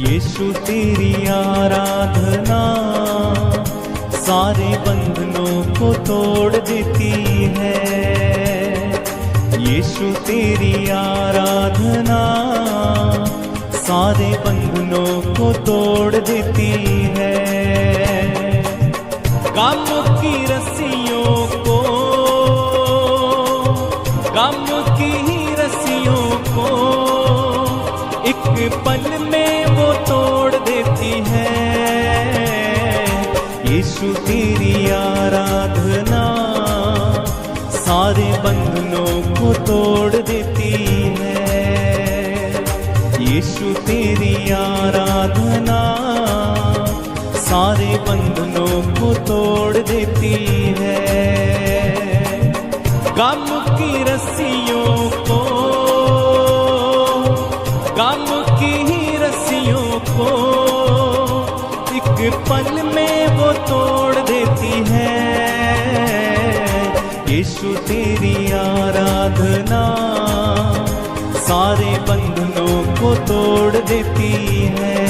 यीशु तेरी आराधना सारे बंधनों को तोड़ देती है। यीशु तेरी आराधना सारे बंधनों को तोड़ देती है। गम की रस्सियों को, गम की रस्सियों को एक पल में वो तोड़ देती है। यीशु तेरी आराधना सारे बंधनों को तोड़ देती है। यीशु तेरी आराधना सारे बंधनों को तोड़ देती है। गम की रस्सियों को, गम की रस्सियों को एक पल में वो तोड़ देती है। यीशु तेरी आराधना सारे बंधनों को तोड़ देती है।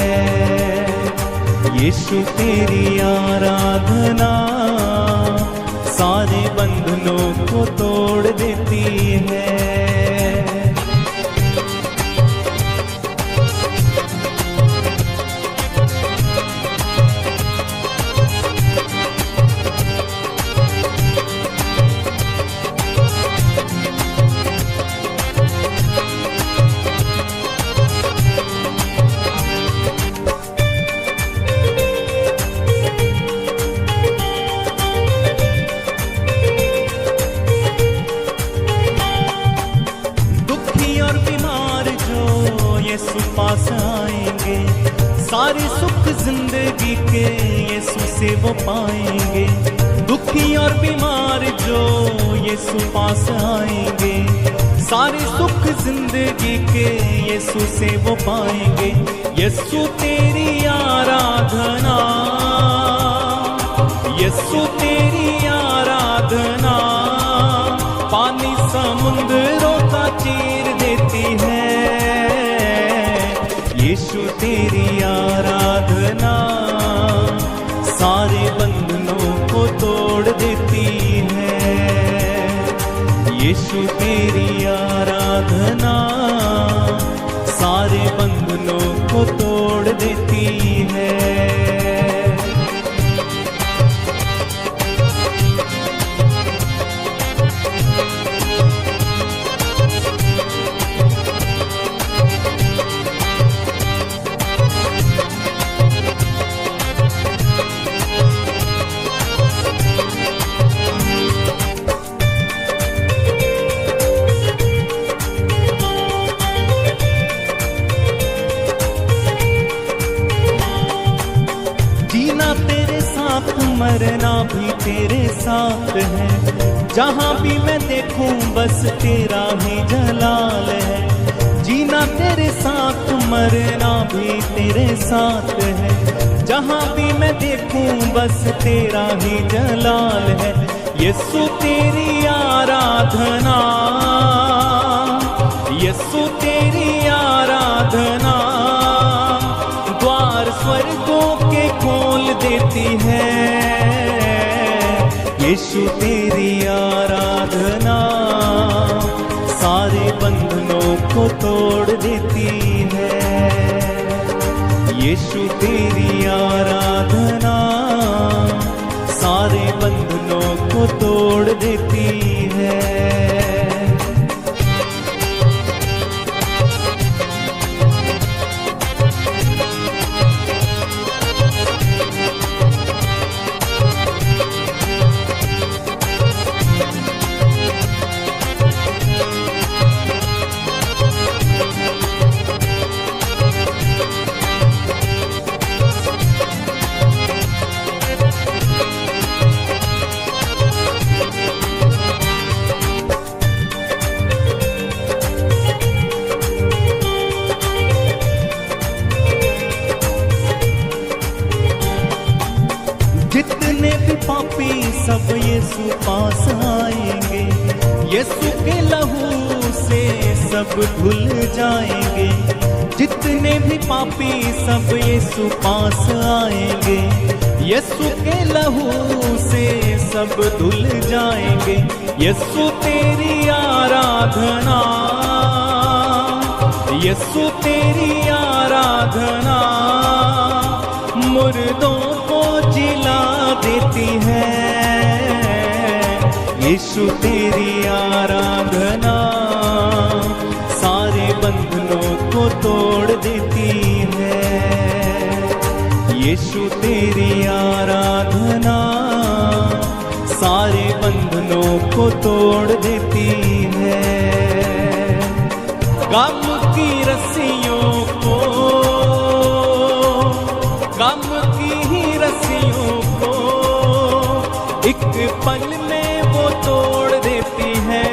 यीशु तेरी आराधना सारे बंधनों को तोड़ देती है। यीशु पास आएंगे, सारे सुख जिंदगी के यीशु से वो पाएंगे। दुखी और बीमार जो यीशु पास आएंगे, सारे सुख जिंदगी के यीशु से वो पाएंगे। यीशु तेरी आराधना, यीशु तेरी आराधना पानी समुद्रों का चीर देती है। यीशु तेरी आराधना सारे बंधनों को तोड़ देती है। यीशु तेरी आराधना सारे बंधनों को तोड़ देती है। मरना भी तेरे साथ है, जहाँ भी मैं देखूं बस तेरा ही जलाल है। जीना तेरे साथ, मरना भी तेरे साथ है, जहाँ भी मैं देखूं बस तेरा ही जलाल है। यीशु तेरी आराधना, यीशु तेरी आराधना द्वार स्वर्गों के खोल देती है। यीशु तेरी आराधना सारे बंधनों को तोड़ देती है। यीशु तेरी आराधना सारे बंधनों को तोड़ देती है। जितने भी पापी सब यीशु पास आएंगे, यीशु के लहू से सब धुल जाएंगे। जितने भी पापी सब यीशु पास आएंगे, यीशु के लहू से सब धुल जाएंगे। यीशु तेरी आराधना, यीशु तेरी आराधना मुर्दों को जिला देती है। यीशु तेरी आराधना सारे बंधनों को तोड़ देती है। यीशु तेरी आराधना सारे बंधनों को तोड़ देती है। गम की रस्सियों को, गम की ही रस्सियों को एक पल में वो तोड़ देती है।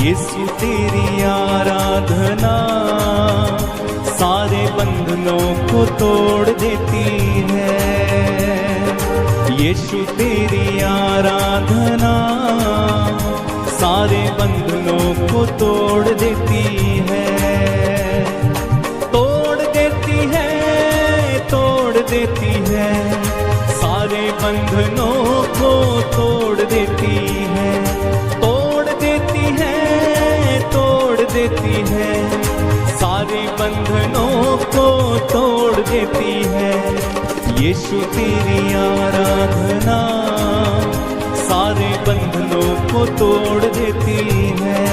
यीशु तेरी आराधना सारे बंधनों को तोड़ देती है। यीशु तेरी आराधना सारे बंधनों को तोड़ देती है। तोड़ देती है, तोड़ देती है, सारे बंधनों को तोड़ देती है। तोड़ देती है, तोड़ देती है, सारे बंधनों को तोड़ देती है। यीशु तेरी आराधना सारे बंधनों को तोड़ देती है।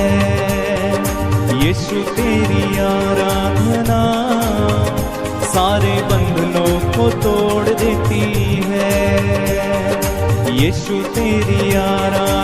यीशु तेरी आराधना सारे बंधनों को तोड़ देती है। यीशु तेरी आराधना